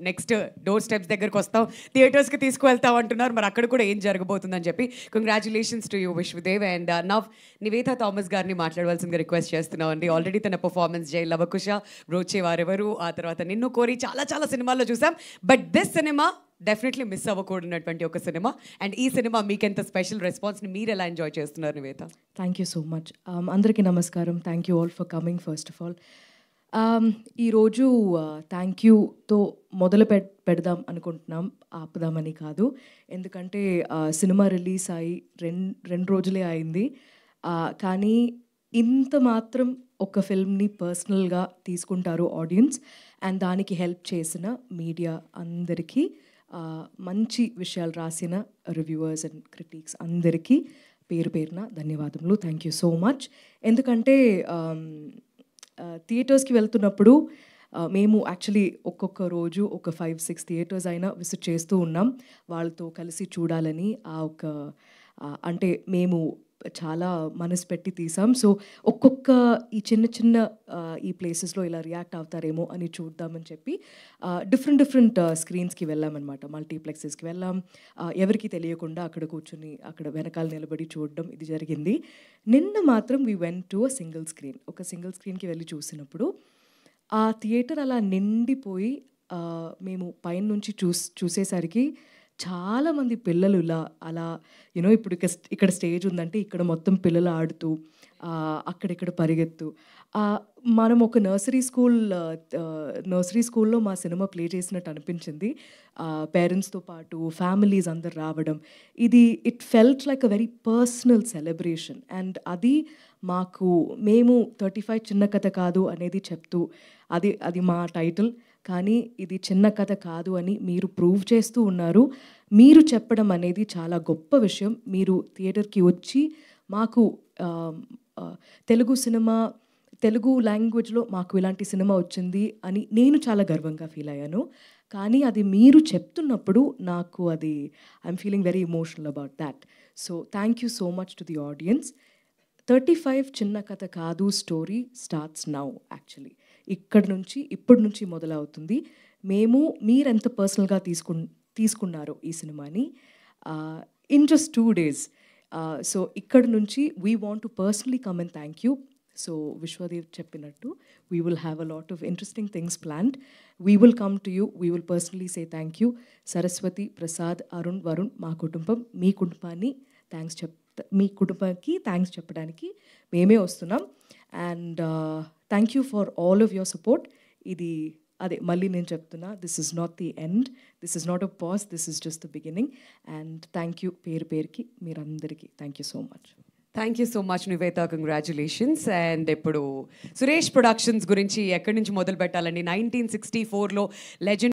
Next door steps దగ్గరికి వస్తాం, థియేటర్స్కి తీసుకువెళ్తాం అంటున్నారు. మరి అక్కడ కూడా ఏం జరగబోతుందని చెప్పి congratulations to you Vishwadev. And now Nivetha Thomas గారిని మాట్లాడవలసిందిగా రిక్వెస్ట్ చేస్తున్నాం అండి. ఆల్రెడీ తన పర్ఫార్మెన్స్ జై లవకుశ, బ్రోచే వారెవరు, ఆ తర్వాత నిన్ను కోరి చాలా చాలా సినిమాల్లో చూసాం. But this cinema definitely miss అవ్వకూడనటువంటి ఒక సినిమా. అండ్ ఈ సినిమా మీకెంత స్పెషల్ రెస్పాన్స్ని మీరు ఎలా ఎంజాయ్ చేస్తున్నారు Nivetha? Thank you so much. అందరికీ నమస్కారం. Thank you all for coming first of all. ఈరోజు థ్యాంక్ యూతో మొదలు పెడదాం అనుకుంటున్నాం, ఆపుదామని కాదు. ఎందుకంటే సినిమా రిలీజ్ అయ్యి రెండు రోజులే అయింది. కానీ ఇంత మాత్రం ఒక ఫిల్మ్ని పర్సనల్గా తీసుకుంటారు ఆడియన్స్. అండ్ దానికి హెల్ప్ చేసిన మీడియా అందరికీ, మంచి విషయాలు రాసిన రివ్యూవర్స్ అండ్ క్రిటిక్స్ అందరికీ పేరు పేరున ధన్యవాదములు. Thank you so much. ఎందుకంటే థియేటర్స్కి వెళ్తున్నప్పుడు మేము యాక్చువల్లీ ఒక్కొక్క రోజు ఒక 5-6 థియేటర్స్ అయినా విజిట్ చేస్తూ ఉన్నాం వాళ్ళతో కలిసి చూడాలని. అంటే మేము చాలా మనసు పెట్టి తీసాం. సో ఒక్కొక్క ఈ చిన్న ఈ ప్లేసెస్లో ఇలా రియాక్ట్ అవుతారేమో అని చూద్దామని చెప్పి డిఫరెంట్ స్క్రీన్స్కి వెళ్ళామన్నమాట. మల్టీప్లెక్సెస్కి వెళ్ళాం. ఎవరికి తెలియకుండా అక్కడ కూర్చుని అక్కడ వెనకాల నిలబడి చూడడం ఇది జరిగింది. నిన్న మాత్రం వీ వెంట్ టు ఒక సింగిల్ స్క్రీన్కి వెళ్ళి చూసినప్పుడు ఆ థియేటర్ అలా నిండిపోయి మేము పైన నుంచి చూసేసరికి చాలామంది పిల్లలు అలా ఇప్పుడు ఇక్కడ స్టేజ్ ఉందంటే ఇక్కడ మొత్తం పిల్లలు ఆడుతూ అక్కడిక్కడ పరిగెత్తు. మనం ఒక నర్సరీ స్కూల్లో మా సినిమా ప్లే చేసినట్టు అనిపించింది. పేరెంట్స్తో పాటు ఫ్యామిలీస్ అందరు రావడం, it felt like a very personal celebration. And అది మేము 35 చిన్న కథ కాదు అనేది చెప్తూ అది మా టైటిల్. కానీ ఇది చిన్న కథ కాదు అని మీరు ప్రూవ్ చేస్తూ ఉన్నారు. మీరు చెప్పడం అనేది చాలా గొప్ప విషయం. మీరు థియేటర్కి వచ్చి మాకు తెలుగు లాంగ్వేజ్లో మాకు ఇలాంటి సినిమా వచ్చింది అని నేను చాలా గర్వంగా ఫీల్ అయ్యాను. కానీ అది మీరు చెప్తున్నప్పుడు నాకు I'm feeling very emotional about that. So thank you so much to the audience. 35 చిన్న కథ కాదు స్టోరీ స్టార్ట్స్ నౌ. యాక్చువల్లీ ఇప్పటి నుంచి మొదలవుతుంది. మీరెంత పర్సనల్గా తీసుకున్నారో ఈ సినిమాని ఇన్ జస్ట్ 2 days. సో ఇక్కడ నుంచి we want to personally come and thank you. So Vishwadev చెప్పినట్టు we will have a lot of interesting things planned. We will come to you, we will personally say thank you. Saraswati, Prasad, Arun, Varun, మా కుటుంబం, మీ కుటుంబానికి thanks చెప్పడానికి మేమే వస్తున్నాం. And thank you for all of your support. మళ్ళీ నేను చెప్తున్నా, this is not the end, this is not a pause, this is just the beginning. And thank you పేరుకి మీరందరికీ thank you so much. Thank you so much Nivetha, congratulations. And ఇప్పుడు Suresh productions గురించి ఎక్కడి నుంచి మొదలు పెట్టాలండి? 1964లో లెజెండ్